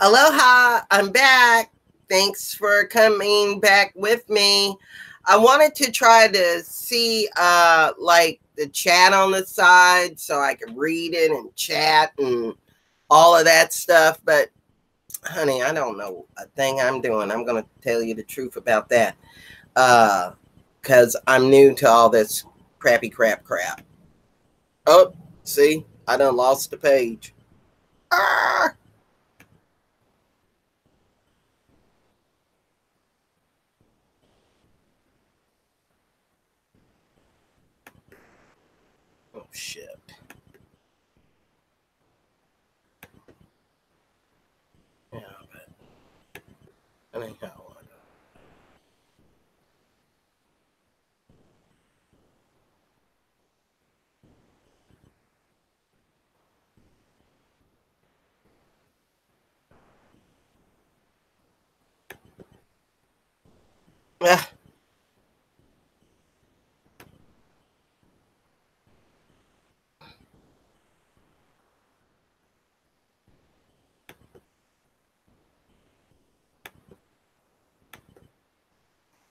Aloha, I'm back. Thanks for coming back with me. I wanted to try to see like the chat on the side so I could read it and chat and all of that stuff. But honey, I don't know a thing I'm doing. I'm going to tell you the truth about that. Because I'm new to all this crappy crap. Oh, see, I done lost the page. Ah! Oh, shit. Yeah, but anyhow. Yeah.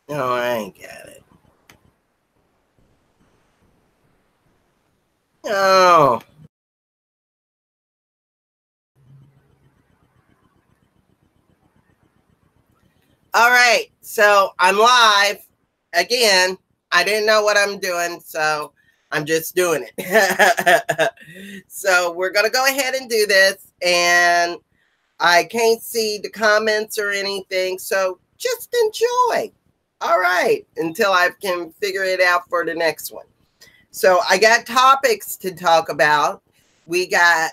No, I ain't got it. No. All right. So I'm live again. I didn't know what I'm doing, so I'm just doing it. So we're going to go ahead and do this. And I can't see the comments or anything. So just enjoy. All right. Until I can figure it out for the next one. So I got topics to talk about. We got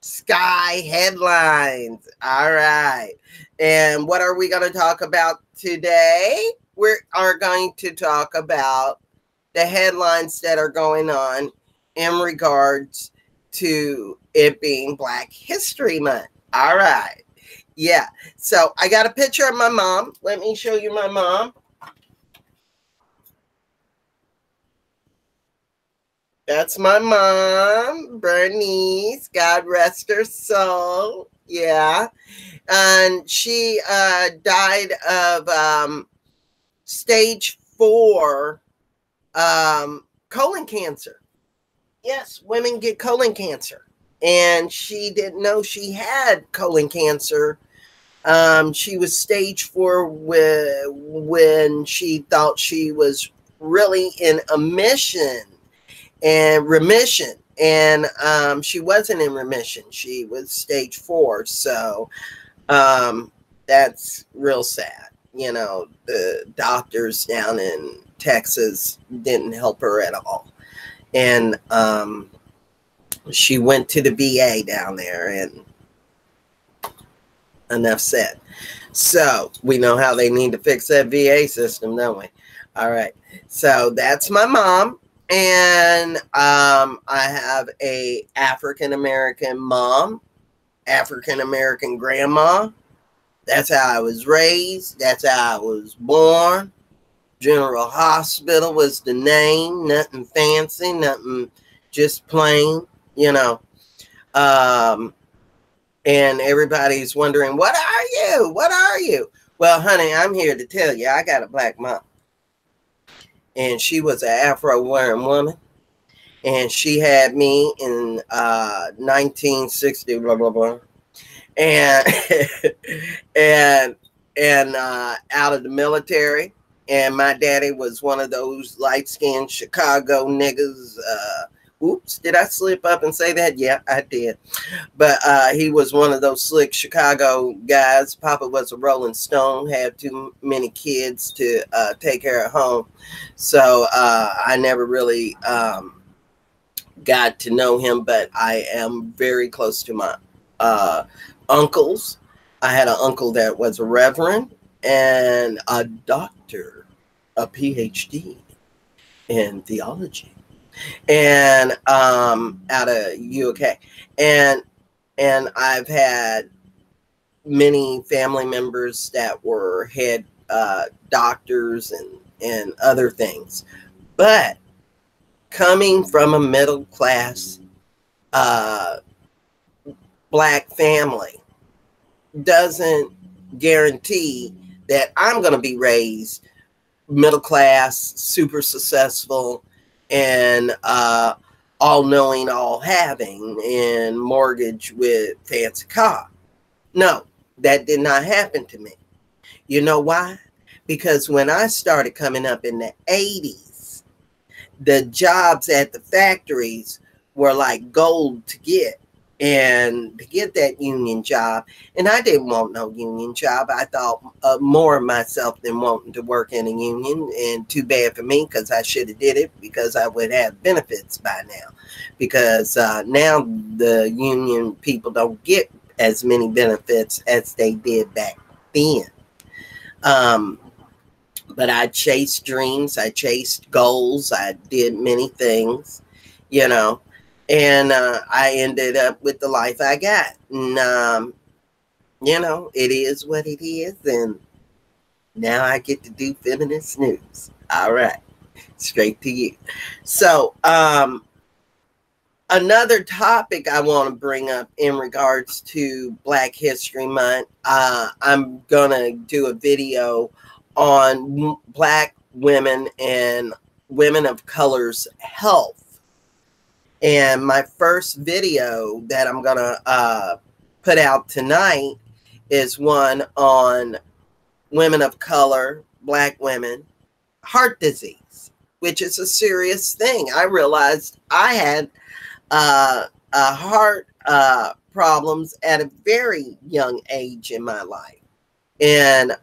Sky headlines. All right. And what are we going to talk about today? We are going to talk about the headlines that are going on in regards to it being Black History Month. All right. Yeah. So I got a picture of my mom. Let me show you my mom. That's my mom, Bernice. God rest her soul. Yeah. And she died of stage 4 colon cancer. Yes, women get colon cancer. And she didn't know she had colon cancer. She was stage 4 when she thought she was really in remission. And she wasn't in remission. She was stage 4. So that's real sad. You know, the doctors down in Texas didn't help her at all. And she went to the VA down there, and enough said. So we know how they need to fix that VA system, don't we? All right. So that's my mom. And I have a African-American mom, African-American grandma. That's how I was raised. That's how I was born. General Hospital was the name. Nothing fancy, nothing, just plain, you know. And everybody's wondering, what are you? What are you? Well, honey, I'm here to tell you, I got a Black mom. And she was an Afro-wearing woman. And she had me in 1960, blah, blah, blah. And, and out of the military. And my daddy was one of those light-skinned Chicago niggas. Oops, did I slip up and say that? Yeah, I did. But he was one of those slick Chicago guys. Papa was a Rolling Stone, had too many kids to take care of home. So I never really got to know him, but I am very close to my uncles. I had an uncle that was a reverend and a doctor, a PhD in theology, and out of UK. And I've had many family members that were head doctors and other things. But coming from a middle class Black family, doesn't guarantee that I'm going to be raised middle class, super successful, and all knowing, all having, and mortgage with fancy car. No, that did not happen to me. You know why? Because when I started coming up in the 80s, the jobs at the factories were like gold to get. And to get that union job, and I didn't want no union job. I thought more of myself than wanting to work in a union, and too bad for me, because I should have did it, because I would have benefits by now. Because now the union people don't get as many benefits as they did back then. But I chased dreams, I chased goals, I did many things, you know. And I ended up with the life I got. And, you know, it is what it is. And now I get to do feminist news. All right. Straight to you. So, another topic I want to bring up in regards to Black History Month, I'm going to do a video on Black women and women of color's health. And my first video that I'm going to put out tonight is one on women of color, Black women, heart disease, which is a serious thing. I realized I had heart problems at a very young age in my life. And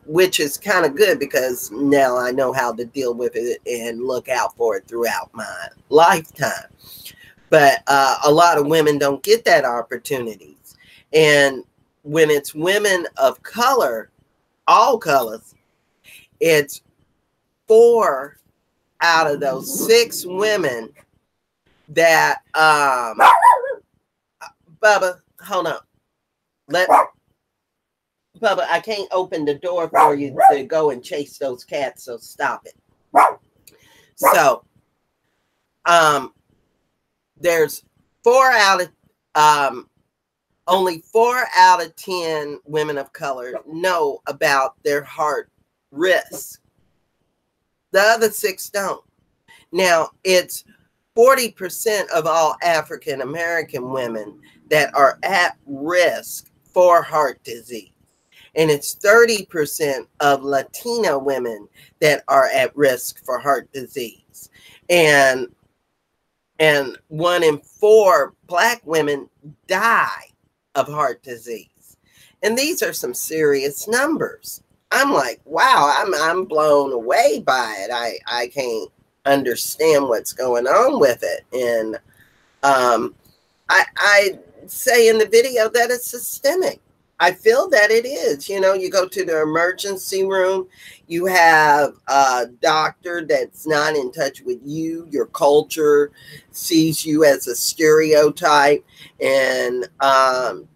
which is kind of good, because now I know how to deal with it and look out for it throughout my lifetime. But a lot of women don't get that opportunities. And when it's women of color, all colors, it's 4 out of those 6 women that, Bubba, hold on. Bubba, I can't open the door for you to go and chase those cats, so stop it. So, there's 4 out of, only 4 out of 10 women of color know about their heart risk. The other 6 don't. Now, it's 40% of all African American women that are at risk for heart disease. And it's 30% of Latina women that are at risk for heart disease. And 1 in 4 Black women die of heart disease. And these are some serious numbers. I'm like, wow, I'm blown away by it. I can't understand what's going on with it. And I say in the video that it's systemic. I feel that it is. You know, you go to the emergency room, you have a doctor that's not in touch with you, your culture, sees you as a stereotype, and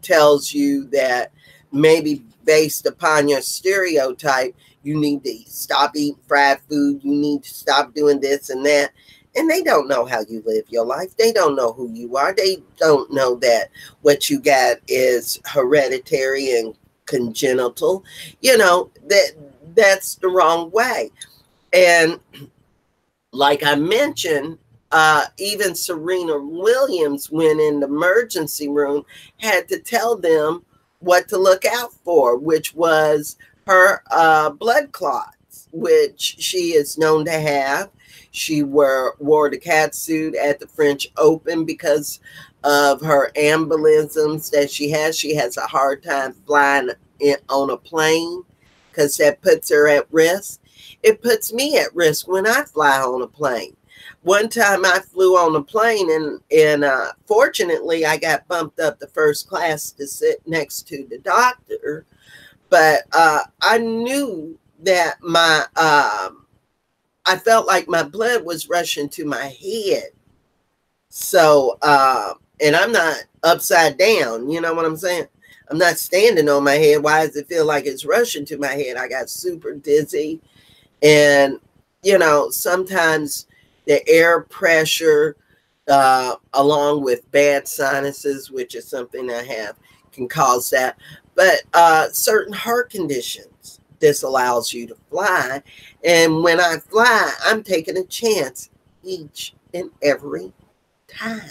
tells you that maybe based upon your stereotype, you need to stop eating fried food, you need to stop doing this and that. And they don't know how you live your life. They don't know who you are. They don't know that what you got is hereditary and congenital. You know, that's the wrong way. And like I mentioned, even Serena Williams, when in the emergency room, had to tell them what to look out for, which was her blood clots, which she is known to have. She wore the catsuit at the French Open because of her embolisms that she has. She has a hard time flying on a plane because that puts her at risk. It puts me at risk when I fly on a plane. One time I flew on a plane and fortunately I got bumped up to first class to sit next to the doctor. But I knew that I felt like my blood was rushing to my head. So, and I'm not upside down, you know what I'm saying? I'm not standing on my head. Why does it feel like it's rushing to my head? I got super dizzy. And, you know, sometimes the air pressure, along with bad sinuses, which is something I have, can cause that. But certain heart conditions, this allows you to fly. And when I fly, I'm taking a chance each and every time.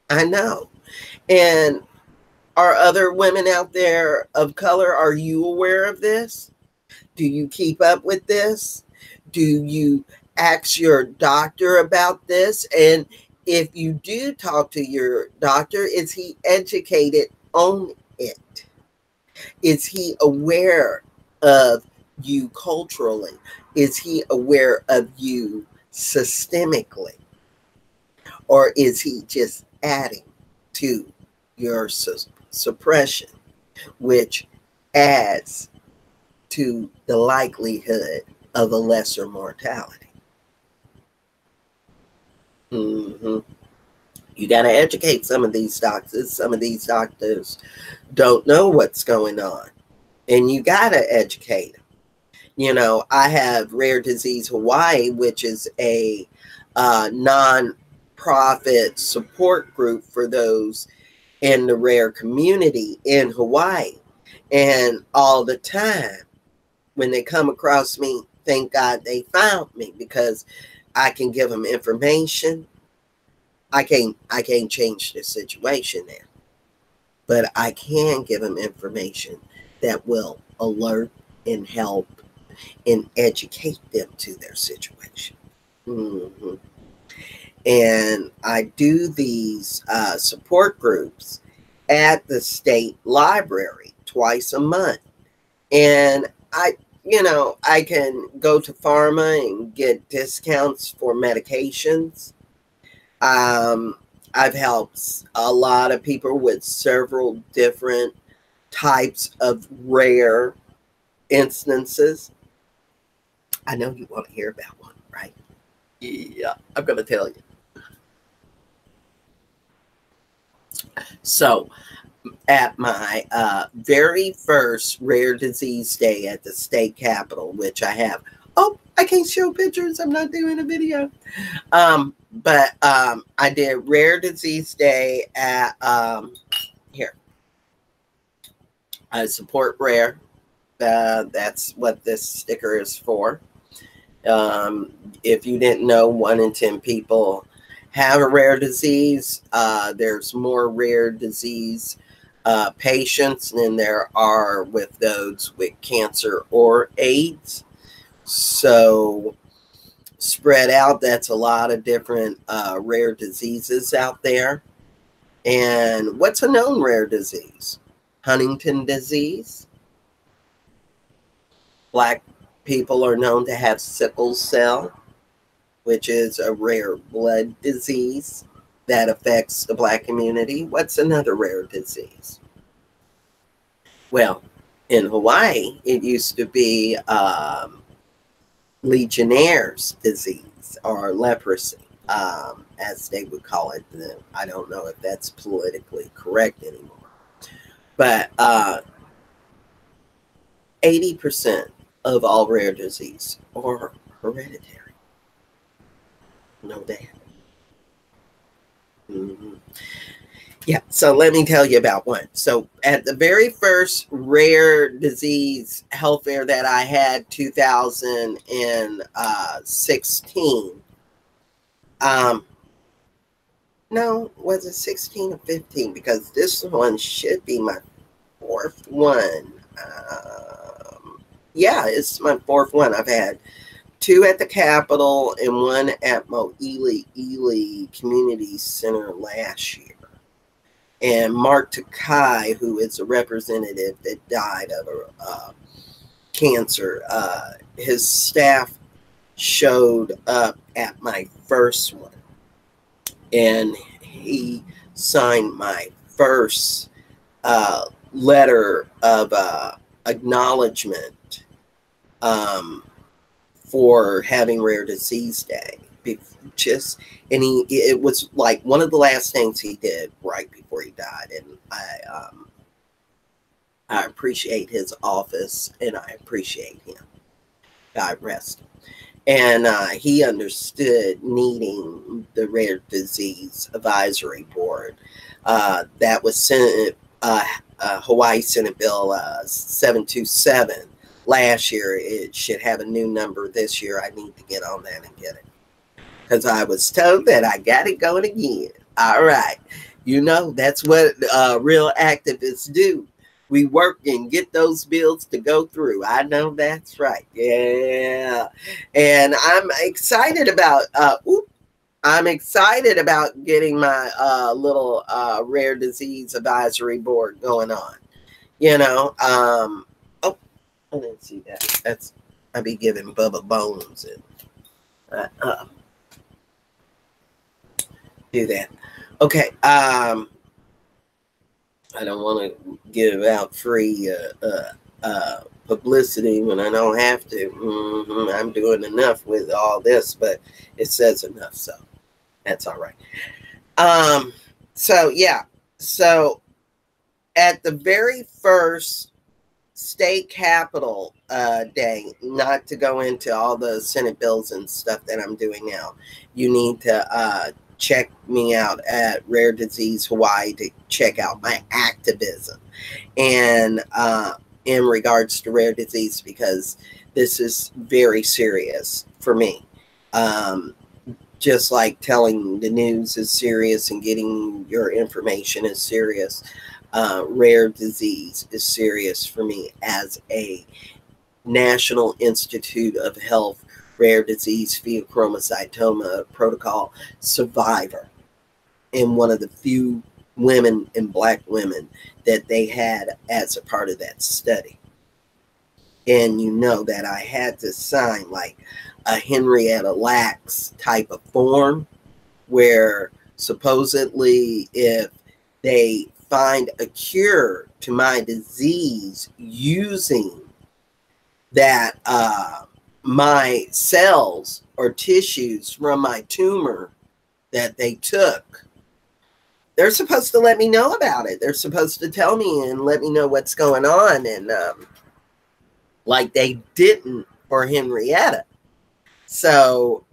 I know. And are other women out there of color, are you aware of this? Do you keep up with this? Do you ask your doctor about this? And if you do talk to your doctor, is he educated on it? Is he aware of you culturally? Is he aware of you systemically? Or is he just adding to your suppression, which adds to the likelihood of a lesser mortality? You got to educate some of these doctors. Some of these doctors don't know what's going on, and you got to educate them. You know, I have Rare Disease Hawaii, which is a non-profit support group for those in the rare community in Hawaii. And all the time when they come across me, thank God they found me, because I can give them information. I can't change the situation there, but I can give them information that will alert and help and educate them to their situation. And I do these support groups at the state library twice a month. And I can go to pharma and get discounts for medications. I've helped a lot of people with several different types of rare instances. I know you want to hear about one, right? Yeah, I'm going to tell you. So, at my very first rare disease day at the state capitol, which I have. Oh, I can't show pictures. I'm not doing a video. But I did Rare Disease Day at here. I support Rare. That's what this sticker is for. If you didn't know, 1 in 10 people have a rare disease. There's more rare disease patients than there are with those with cancer or AIDS. So spread out, that's a lot of different rare diseases out there. And what's a known rare disease? Huntington disease. Black people are known to have sickle cell, which is a rare blood disease that affects the Black community. What's another rare disease? Well, in Hawaii, it used to be Legionnaire's disease, or leprosy, as they would call it. I don't know if that's politically correct anymore. But 80% of all rare disease are hereditary. No doubt. Yeah, so let me tell you about one. So at the very first rare disease health fair that I had, 2016, no, was it 16 or 15? Because this one should be my 4th one. Yeah, it's my 4th one. I've had 2 at the Capitol and 1 at Mo'ili Community Center last year. And Mark Takai, who is a representative that died of cancer, his staff showed up at my first one. And he signed my first letter of acknowledgement for having Rare Disease Day. And it was like one of the last things he did right before he died. And I appreciate his office, and I appreciate him. God rest him. And he understood needing the Rare Disease Advisory Board. That was Hawaii Senate Bill 727 last year. It should have a new number this year. I need to get on that and get it, because I was told that I got it going again. All right. You know, that's what real activists do. We work and get those bills to go through. I know that's right. Yeah. And I'm excited about getting my little rare disease advisory board going on. You know, oh, I didn't see that. I be giving Bubba bones and do that. Okay. I don't want to give out free publicity when I don't have to. I'm doing enough with all this, but it says enough, so that's all right. So yeah, so at the very first state capitol day, not to go into all the Senate bills and stuff that I'm doing now, you need to check me out at Rare Disease Hawaii to check out my activism and in regards to rare disease, because this is very serious for me. Just like telling the news is serious and getting your information is serious, rare disease is serious for me as a National Institute of Health rare disease pheochromocytoma protocol survivor, and one of the few women and Black women that they had as a part of that study. And you know that I had to sign like a Henrietta Lacks type of form, where supposedly if they find a cure to my disease using that my cells or tissues from my tumor that they took, they're supposed to let me know about it. They're supposed to tell me and let me know what's going on. And like they didn't for Henrietta. So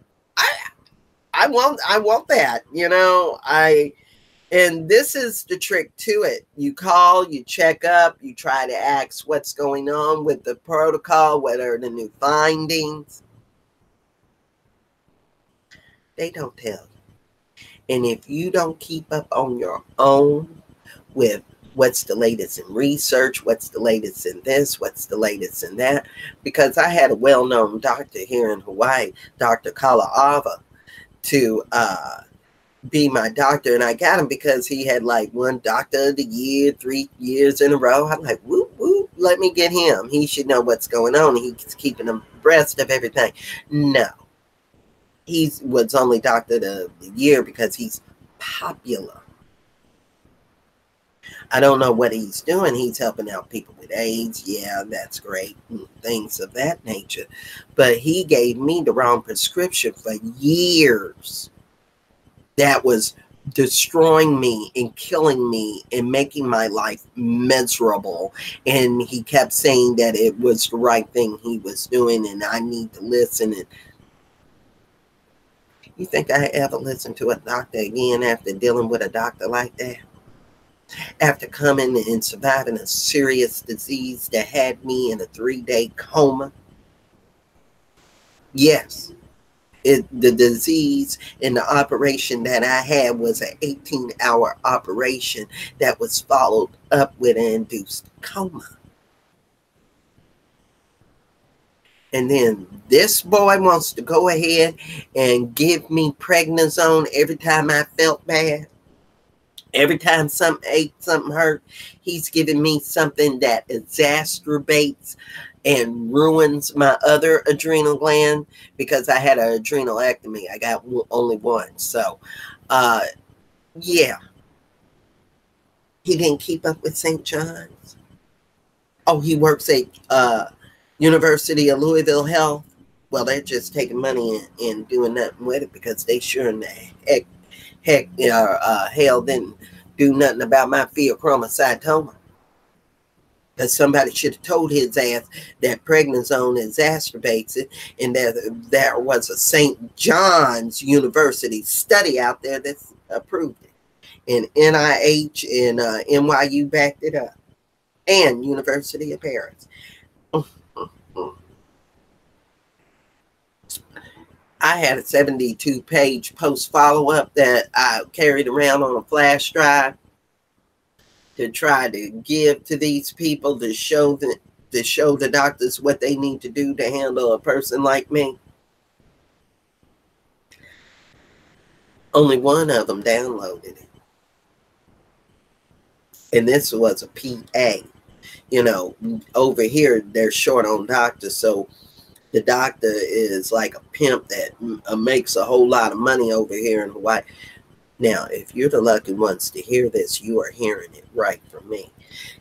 I want that, you know. And this is the trick to it. You call, you check up, you try to ask what's going on with the protocol, what are the new findings. They don't tell you. And if you don't keep up on your own with what's the latest in research, what's the latest in this, what's the latest in that, because I had a well-known doctor here in Hawaii, Dr. Kala'ava, to be my doctor, and I got him because he had like one doctor of the year 3 years in a row. I'm like, whoop whoop, let me get him. He should know what's going on. He's keeping abreast of everything. No, he was only doctor of the year because he's popular. I don't know what he's doing. He's helping out people with AIDS. Yeah, that's great. Things of that nature. But he gave me the wrong prescription for years. That was destroying me and killing me and making my life miserable. And he kept saying that it was the right thing he was doing and I need to listen. And you think I ever listened to a doctor again after dealing with a doctor like that? After coming and surviving a serious disease that had me in a 3-day coma? Yes. The disease and the operation that I had was an 18-hour operation that was followed up with an induced coma. And then this boy wants to go ahead and give me prednisone every time I felt bad. Every time something ache, something hurt, he's giving me something that exacerbates and ruins my other adrenal gland, because I had an adrenalectomy. I got only one. So, yeah. He didn't keep up with St. John's. Oh, he works at University of Louisville Health. Well, they're just taking money and doing nothing with it, because they sure in the hell didn't do nothing about my pheochromocytoma. because somebody should have told his ass that prednisone exacerbates it, and that there was a St. John's University study out there that's approved it, and NIH and NYU backed it up, and University of Paris. I had a 72-page post follow-up that I carried around on a flash drive to try to give to these people to show the doctors what they need to do to handle a person like me. Only one of them downloaded it. And this was a PA. You know, over here, they're short on doctors, so the doctor is like a pimp that makes a whole lot of money over here in Hawaii. Now, if you're the lucky ones to hear this, you are hearing it right from me.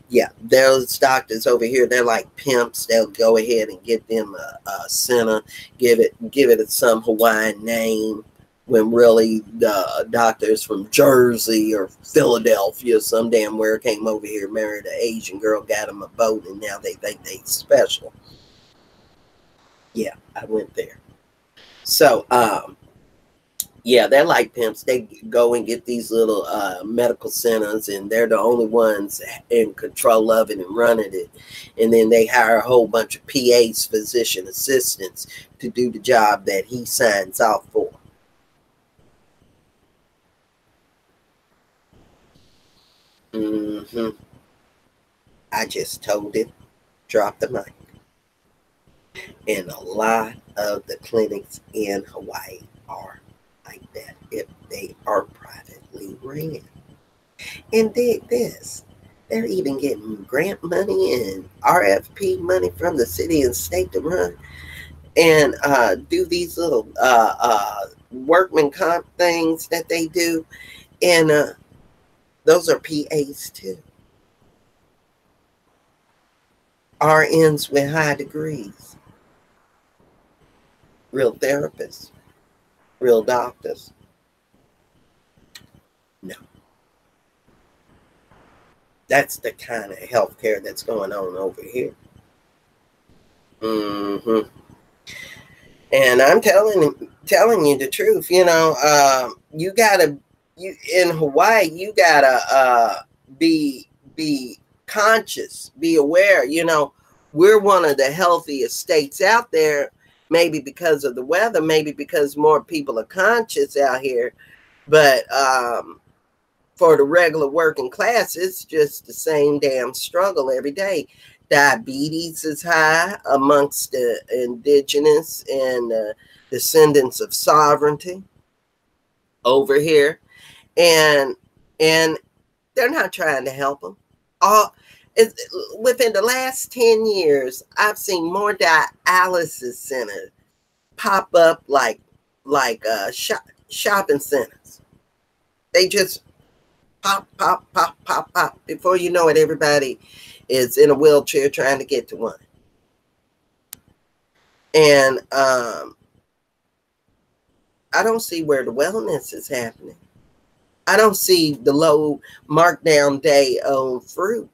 Yeah, those doctors over here, they're like pimps. They'll go ahead and get them a center, give it some Hawaiian name, when really the doctors from Jersey or Philadelphia, some damn where, came over here, married an Asian girl, got them a boat, and now they think they special. Yeah, I went there. So, yeah, they're like pimps. They go and get these little medical centers, and they're the only ones in control of it and running it. And then they hire a whole bunch of PAs, physician assistants, to do the job that he signs off for. I just told it, drop the mic. And a lot of the clinics in Hawaii are like that if they are privately ran. And dig this, they're even getting grant money and RFP money from the city and state to run and do these little workman comp things that they do. And those are PAs too. RNs with high degrees. Real therapists. Real doctors. No. That's the kind of healthcare that's going on over here. And I'm telling you the truth. You know, you in Hawaii, you gotta be conscious, be aware. You know, we're one of the healthiest states out there. Maybe because of the weather, maybe because more people are conscious out here. But for the regular working class, it's just the same damn struggle every day. Diabetes is high amongst the indigenous and descendants of sovereignty over here. And they're not trying to help them. Within the last 10 years, I've seen more dialysis centers pop up like shopping centers. They just pop. Before you know it, everybody is in a wheelchair trying to get to one. And I don't see where the wellness is happening. I don't see the low markdown day on fruit.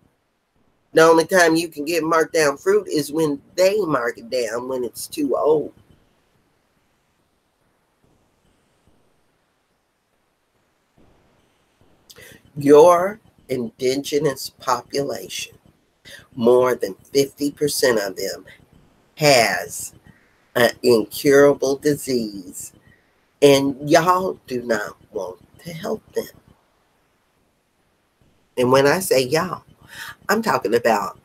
The only time you can get marked down fruit is when they mark it down when it's too old. Your indigenous population, more than 50% of them, has an incurable disease, and y'all do not want to help them. And when I say y'all, I'm talking about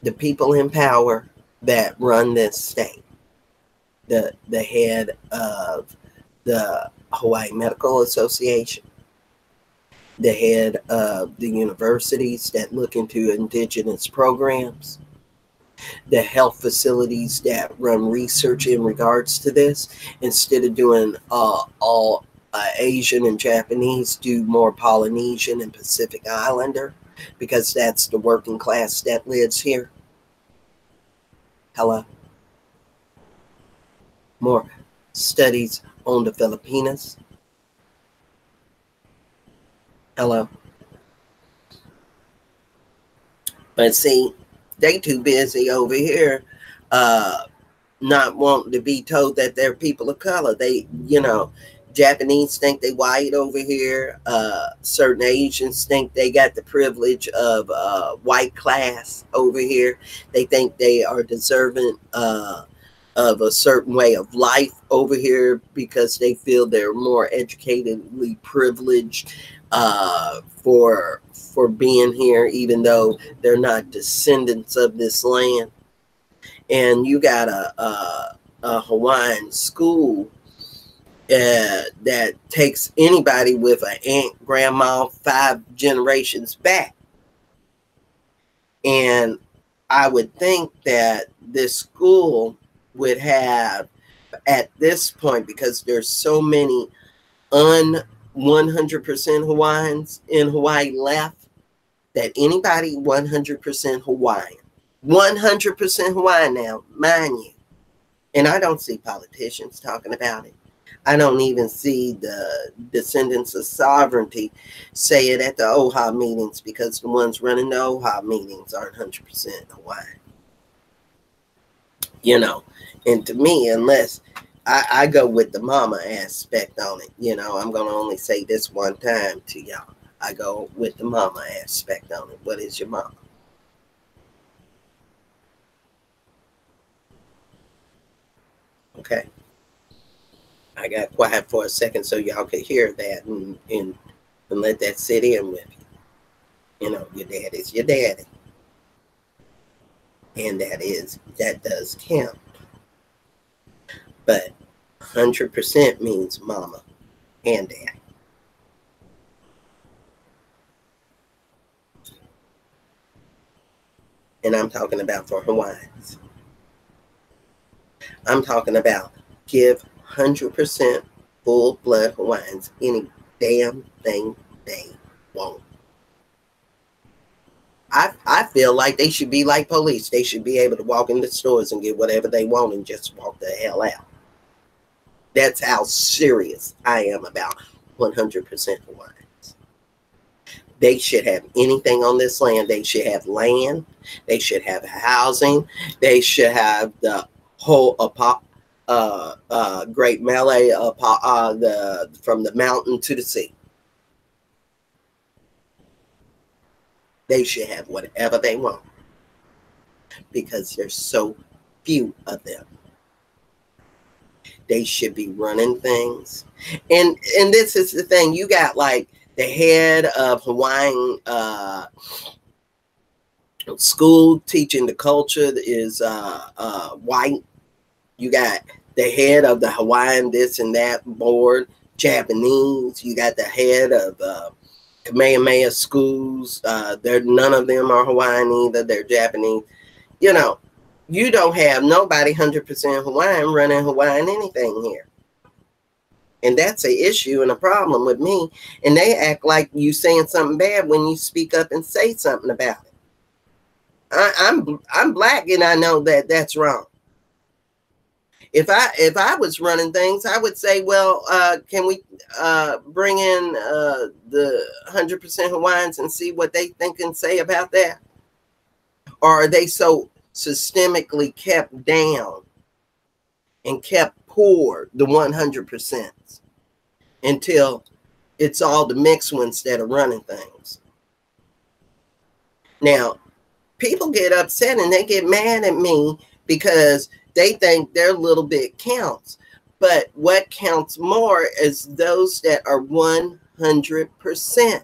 the people in power that run this state. The head of the Hawaii Medical Association, the head of the universities that look into indigenous programs, the health facilities that run research in regards to this. Instead of doing all Asian and Japanese, do more Polynesian and Pacific Islander, because that's the working class that lives here. Hello. More studies on the Filipinas. Hello. But see, they too busy over here not wanting to be told that they're people of color. They, Japanese think they white over here. Certain Asians think they got the privilege of white class over here. They think they are deserving of a certain way of life over here because they feel they're more educatedly privileged for being here, even though they're not descendants of this land. And you got a Hawaiian school that takes anybody with an aunt, grandma, 5 generations back. And I would think that this school would have, at this point, because there's so many 100% Hawaiians in Hawaii left, that anybody 100% Hawaiian, 100% Hawaiian now, mind you. And I don't see politicians talking about it. I don't even see the descendants of sovereignty say it at the OHA meetings, because the ones running the OHA meetings aren't 100% Hawaiian. And to me, unless I go with the mama aspect on it, I'm going to only say this one time to y'all. I go with the mama aspect on it. What is your mama? Okay. I got quiet for a second so y'all could hear that and let that sit in with you. Your daddy's your daddy. And that does count. But 100% means mama and dad. And I'm talking about for Hawaiians. I'm talking about give 100% full-blood Hawaiians any damn thing they want. I feel like they should be like police. They should be able to walk into stores and get whatever they want and just walk the hell out. That's how serious I am about 100% Hawaiians. They should have anything on this land. They should have land. They should have housing. They should have the whole Great Melee from the mountain to the sea. They should have whatever they want because there's so few of them. They should be running things. And this is the thing. You got like the head of Hawaiian school teaching the culture is white. You got the head of the Hawaiian this and that board, Japanese. You got the head of Kamehameha schools. None of them are Hawaiian either. They're Japanese. You don't have nobody 100% Hawaiian running Hawaiian anything here. And that's an issue and a problem with me. And they act like you saying something bad when you speak up and say something about it. I'm black and I know that that's wrong. If I was running things, I would say, well, can we bring in the 100% Hawaiians and see what they think and say about that? Or are they so systemically kept down and kept poor, the 100%, until it's all the mixed ones that are running things? Now, people get upset and they get mad at me because they think their little bit counts. But what counts more is those that are 100%.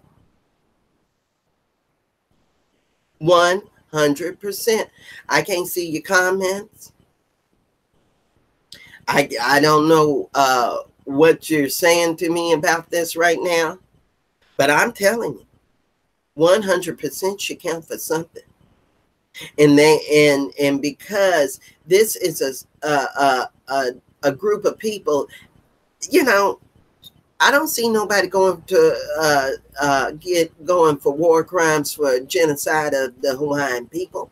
100%. I can't see your comments. I don't know what you're saying to me about this right now, but I'm telling you, 100% should count for something. And because this is a group of people, I don't see nobody going to get going for war crimes for genocide of the Hawaiian people.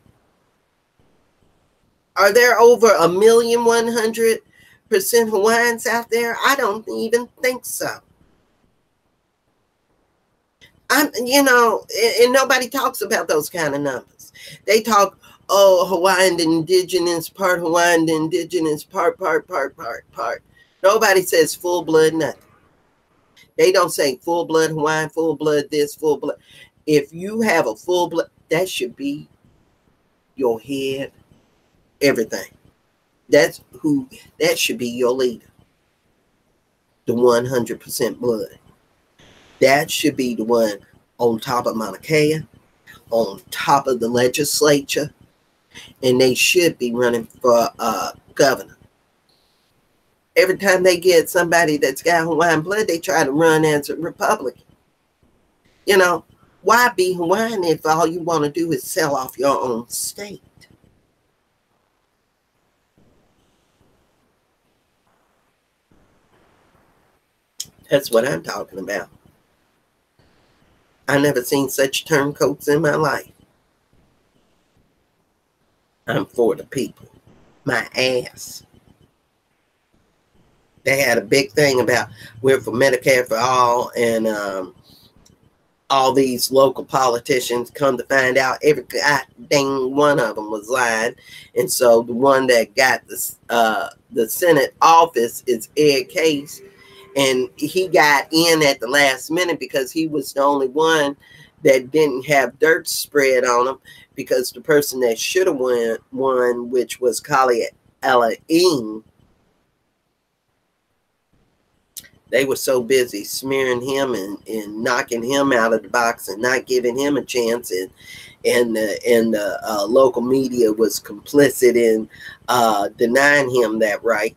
Are there over 1,100,000% Hawaiians out there? I don't even think so. And nobody talks about those kind of numbers. They talk, oh, Hawaiian indigenous, part Hawaiian indigenous, part. Nobody says full blood nothing. They don't say full blood Hawaiian, full blood this, full blood. If you have a full blood, that should be your head, everything. That should be your leader. The 100% blood. That should be the one on top of Mauna Kea, on top of the legislature, and they should be running for governor. Every time they get somebody that's got Hawaiian blood, they try to run as a Republican. You know, why be Hawaiian if all you want to do is sell off your own state? That's what I'm talking about. I never seen such turncoats in my life. I'm for the people. My ass. They had a big thing about we're for Medicare for all, and all these local politicians, come to find out every dang one of them was lying. And so the one that got the Senate office is Ed Case, and he got in at the last minute because he was the only one that didn't have dirt spread on him, because the person that should have won, which was Kali Elaine, they were so busy smearing him and knocking him out of the box and not giving him a chance, and the local media was complicit in denying him that right.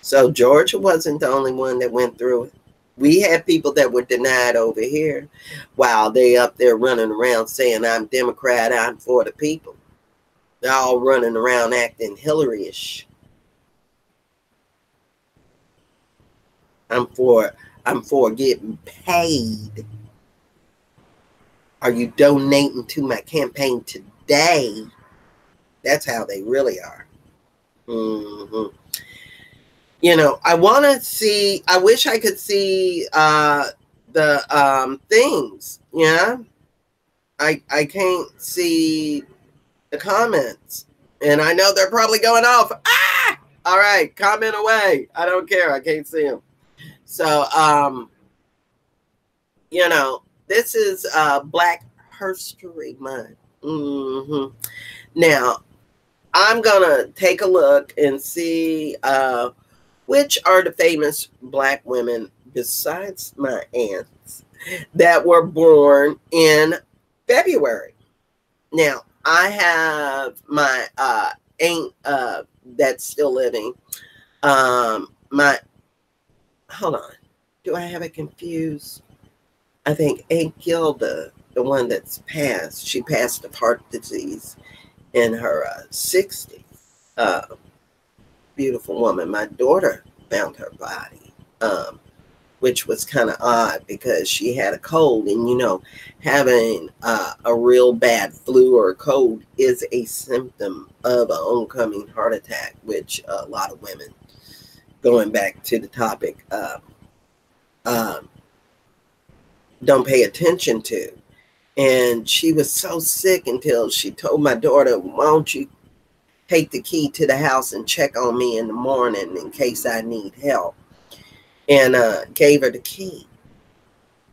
So Georgia wasn't the only one that went through it. We had people that were denied over here while they up there running around saying, I'm Democrat, I'm for the people. They're all running around acting Hillary-ish. I'm for getting paid. Are you donating to my campaign today? That's how they really are. You know, I wish I could see the things. Yeah. I can't see the comments, and I know they're probably going off. All right, comment away. I don't care. I can't see them. So you know, this is Black History Month. Now I'm gonna take a look and see which are the famous Black women besides my aunts that were born in February. Now I have my aunt that's still living. Hold on. Do I have it confused? I think Aunt Gilda, the one that's passed, she passed of heart disease in her 60s. Beautiful woman. My daughter found her body, which was kind of odd because she had a cold, and you know, having a real bad flu or a cold is a symptom of an oncoming heart attack, which a lot of women, going back to the topic, don't pay attention to. And she was so sick until she told my daughter, why don't you take the key to the house and check on me in the morning in case I need help. And gave her the key.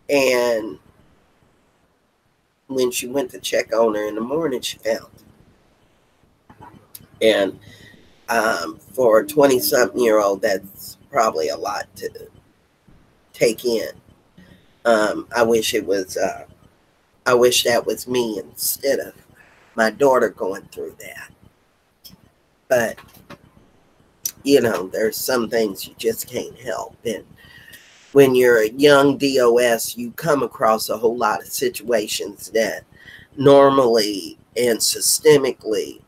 And when she went to check on her in the morning, she found it. And for a 20-something-year-old, that's probably a lot to take in. I wish it was. I wish that was me instead of my daughter going through that. But you know, there's some things you just can't help. And when you're a young DOS, you come across a whole lot of situations that normally and systemically,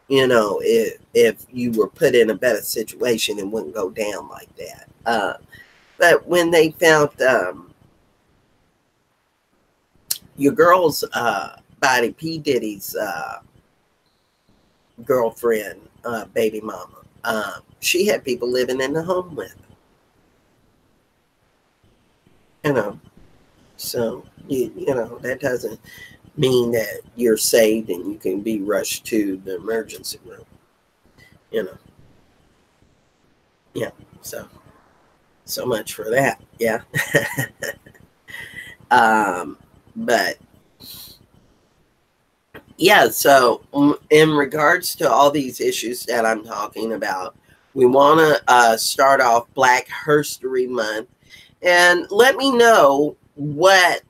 you know, if you were put in a better situation, it wouldn't go down like that. But when they found your girl's body, P. Diddy's girlfriend, baby mama, she had people living in the home with her. You know, so you know that doesn't mean that you're saved and you can be rushed to the emergency room. You know, yeah. So much for that. Yeah. But yeah, so in regards to all these issues that I'm talking about, we want to start off Black History Month, and let me know what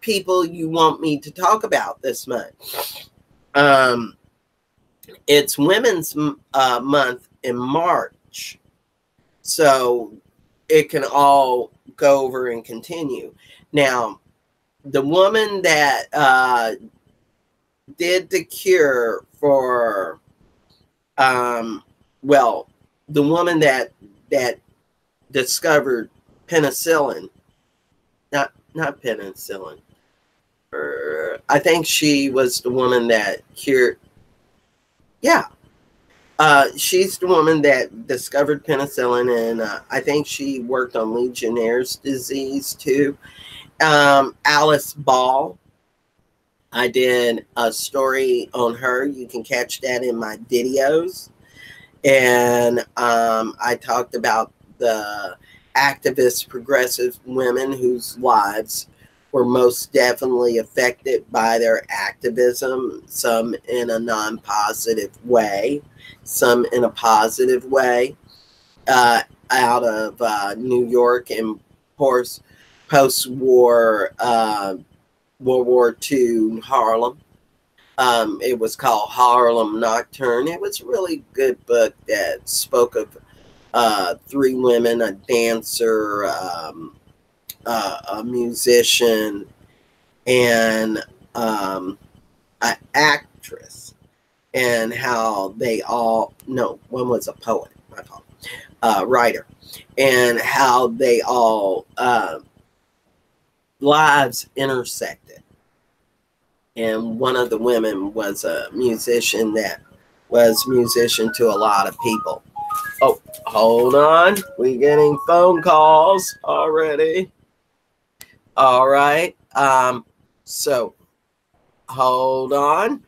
people you want me to talk about this month. Um, it's Women's Month in March, so it can all go over and continue. Now, the woman that did the cure for, well, the woman that discovered penicillin, not penicillin. I think she was the woman that cured. Yeah, she's the woman that discovered penicillin, and I think she worked on Legionnaire's disease too. Alice Ball. I did a story on her. You can catch that in my videos. And I talked about the activist progressive women whose lives were most definitely affected by their activism, some in a non-positive way, some in a positive way, out of New York and, of course, post-war World War II Harlem. It was called Harlem Nocturne. It was a really good book that spoke of three women, a dancer, a musician, and an actress, and how they all, no, one was a poet, my fault, writer, and how they all lives intersected. And one of the women was a musician that was musician to a lot of people. Oh, hold on. We're getting phone calls already. All right. So hold on.